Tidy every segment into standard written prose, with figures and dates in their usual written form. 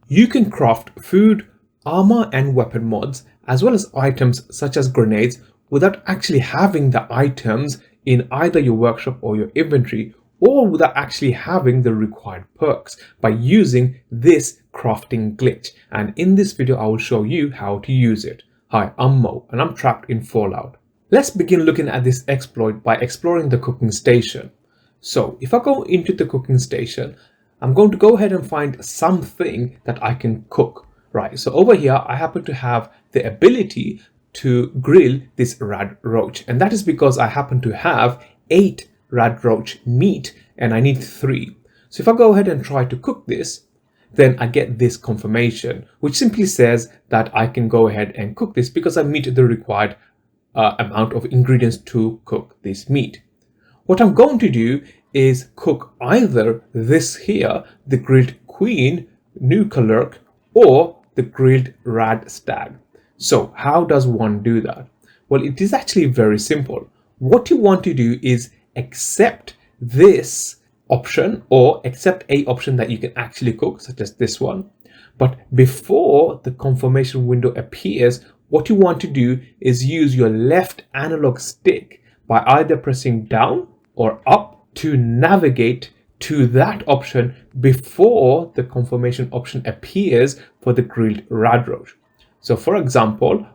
You can craft food, armor and weapon mods, as well as items such as grenades without actually having the items in either your workshop or your inventory, or without actually having the required perks by using this crafting glitch. And in this video, I will show you how to use it. Hi, I'm Mo and I'm trapped in Fallout. Let's begin looking at this exploit by exploring the cooking station. So if I go into the cooking station, I'm going to go ahead and find something that I can cook, right? So over here, I happen to have the ability to grill this rad roach, and that is because I happen to have 8 rad roach meat and I need 3. So if I go ahead and try to cook this, then I get this confirmation, which simply says that I can go ahead and cook this because I meet the required amount of ingredients to cook this meat. What I'm going to do is cook either this here, the grilled queen nucalurk, or the grilled rad stag. So how does one do that? Well, it is actually very simple. What you want to do is accept this option or accept a option that you can actually cook, such as this one. But before the confirmation window appears, what you want to do is use your left analog stick by either pressing down or up to navigate to that option before the confirmation option appears for the grilled rad roach. So for example,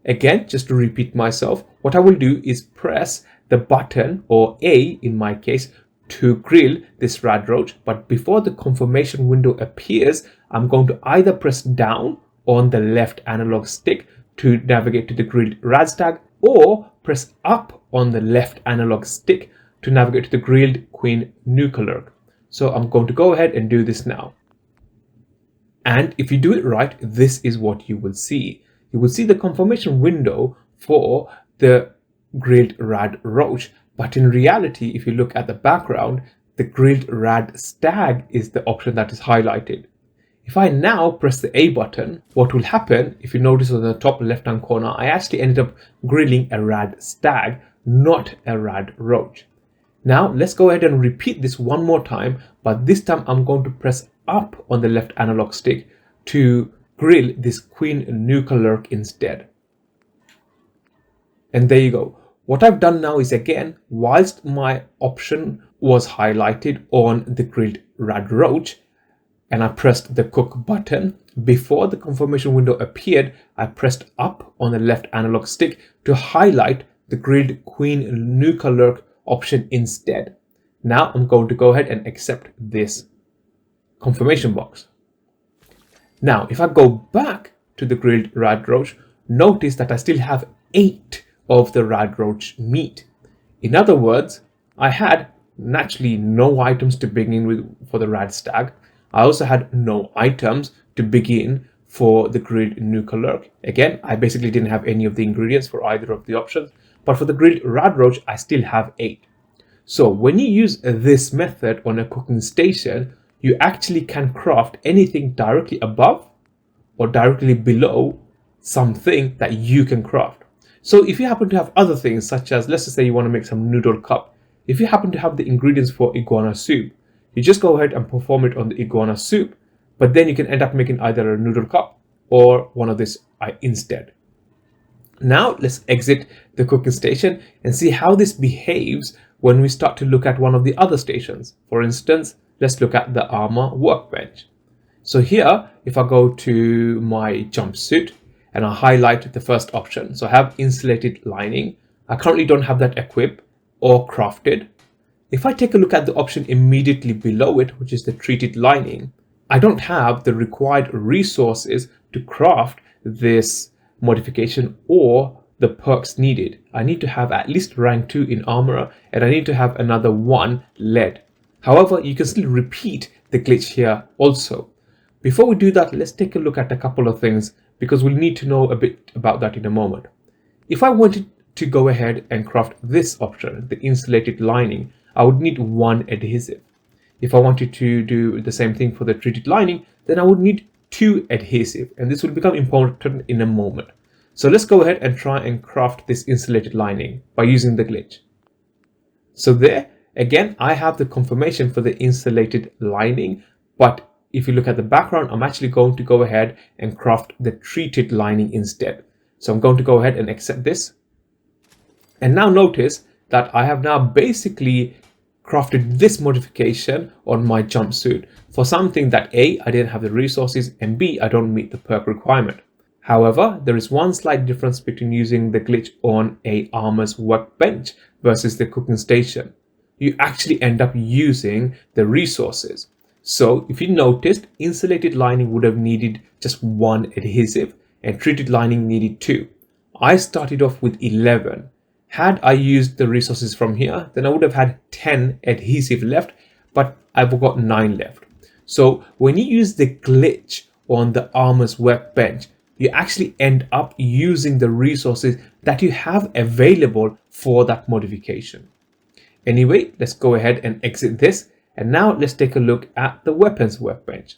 again, just to repeat myself, what I will do is press the button, or A in my case, to grill this rad roach, but before the confirmation window appears, I'm going to either press down on the left analog stick to navigate to the grilled rad stag, or press up on the left analog stick to navigate to the grilled queen nucalurk. So I'm going to go ahead and do this now. And if you do it right, this is what you will see. You will see the confirmation window for the grilled rad roach. But in reality, if you look at the background, the grilled rad stag is the option that is highlighted. If I now press the A button, what will happen, if you notice on the top left hand corner, I actually ended up grilling a rad stag, not a rad roach. Now let's go ahead and repeat this one more time, but this time I'm going to press up on the left analog stick to grill this queen nucalurk instead. And there you go. What I've done now is, again, whilst my option was highlighted on the grilled rad roach and I pressed the cook button, before the confirmation window appeared, I pressed up on the left analog stick to highlight the grilled queen nucalurk option instead. Now I'm going to go ahead and accept this confirmation box. Now, if I go back to the grilled rad roach, notice that I still have 8 of the rad roach meat. In other words, I had naturally no items to begin with for the rad stag. I also had no items to begin for the grilled nucalurk. Again, I basically didn't have any of the ingredients for either of the options, but for the grilled rad roach, I still have 8. So when you use this method on a cooking station, you actually can craft anything directly above or directly below something that you can craft. So if you happen to have other things, such as, let's just say you want to make some noodle cup, if you happen to have the ingredients for iguana soup, you just go ahead and perform it on the iguana soup, but then you can end up making either a noodle cup or one of this instead. Now let's exit the cooking station and see how this behaves when we start to look at one of the other stations. For instance, let's look at the armor workbench. So here, if I go to my jumpsuit and I highlight the first option, so I have insulated lining. I currently don't have that equipped or crafted. If I take a look at the option immediately below it, which is the treated lining, I don't have the required resources to craft this modification or the perks needed. I need to have at least rank 2 in armor, and I need to have another 1 lead. However, you can still repeat the glitch here also. Before we do that, let's take a look at a couple of things, because we'll need to know a bit about that in a moment. If I wanted to go ahead and craft this option, the insulated lining, I would need 1 adhesive. If I wanted to do the same thing for the treated lining, then I would need 2 adhesive, and this will become important in a moment. So let's go ahead and try and craft this insulated lining by using the glitch. So there, again, I have the confirmation for the insulated lining, but if you look at the background, I'm actually going to go ahead and craft the treated lining instead. So I'm going to go ahead and accept this. And now notice that I have now basically crafted this modification on my jumpsuit for something that A, I didn't have the resources, and B, I don't meet the perk requirement. However, there is one slight difference between using the glitch on a armor's workbench versus the cooking station. You actually end up using the resources. So if you noticed, insulated lining would have needed just 1 adhesive and treated lining needed 2. I started off with 11. Had I used the resources from here, then I would have had 10 adhesive left, but I've got 9 left. So when you use the glitch on the armor's workbench, you actually end up using the resources that you have available for that modification. Anyway, let's go ahead and exit this. And now let's take a look at the weapons workbench.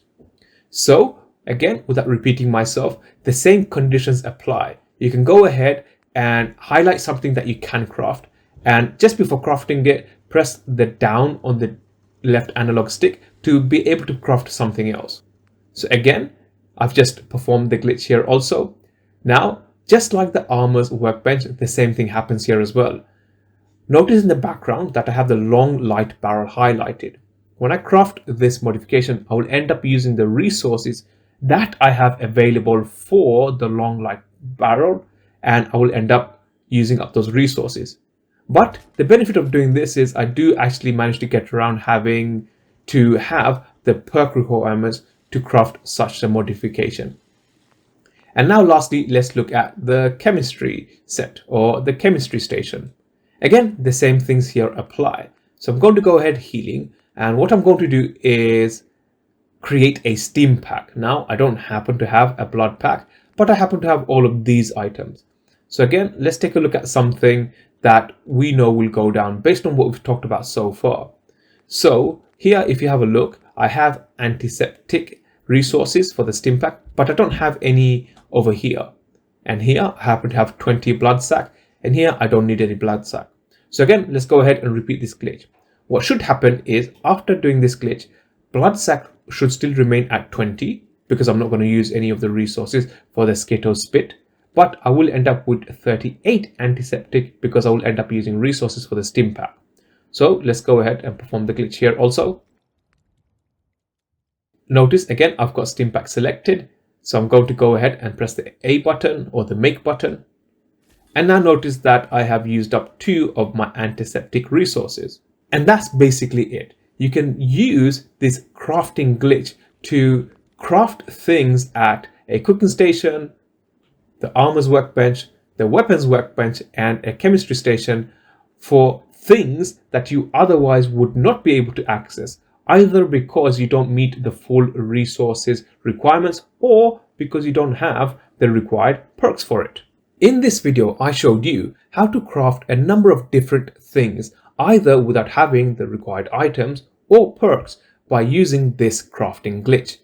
So again, without repeating myself, the same conditions apply. You can go ahead and highlight something that you can craft. And just before crafting it, press the down on the left analog stick to be able to craft something else. So again, I've just performed the glitch here also. Now, just like the armor's workbench, the same thing happens here as well. Notice in the background that I have the long light barrel highlighted. When I craft this modification, I will end up using the resources that I have available for the long light barrel, and I will end up using up those resources. But the benefit of doing this is I do actually manage to get around having to have the perk requirements to craft such a modification. And now lastly, let's look at the chemistry set or the chemistry station. Again, the same things here apply. So I'm going to go ahead healing, and what I'm going to do is create a steam pack. Now I don't happen to have a blood pack, but I happen to have all of these items. So again, let's take a look at something that we know will go down based on what we've talked about so far. So here, if you have a look, I have antiseptic resources for the steam pack, but I don't have any over here. And here I happen to have 20 blood sac, and here I don't need any blood sac. So again, let's go ahead and repeat this glitch. What should happen is after doing this glitch, blood sac should still remain at 20 because I'm not going to use any of the resources for the Skato spit, but I will end up with 38 antiseptic because I will end up using resources for the steam pack. So let's go ahead and perform the glitch here also. Notice again, I've got steam pack selected. So I'm going to go ahead and press the A button or the make button. And now notice that I have used up 2 of my antiseptic resources. And that's basically it. You can use this crafting glitch to craft things at a cooking station, the armor's workbench, the weapons workbench, and a chemistry station for things that you otherwise would not be able to access, either because you don't meet the full resources requirements or because you don't have the required perks for it. In this video, I showed you how to craft a number of different things, either without having the required items or perks by using this crafting glitch.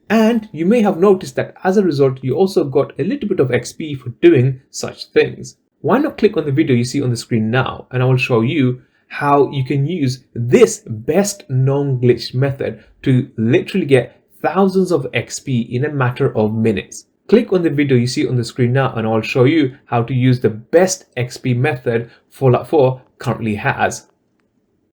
And you may have noticed that as a result, you also got a little bit of XP for doing such things. Why not click on the video you see on the screen now, and I will show you how you can use this best known glitch method to literally get thousands of XP in a matter of minutes. Click on the video you see on the screen now, and I'll show you how to use the best XP method Fallout 4 currently has.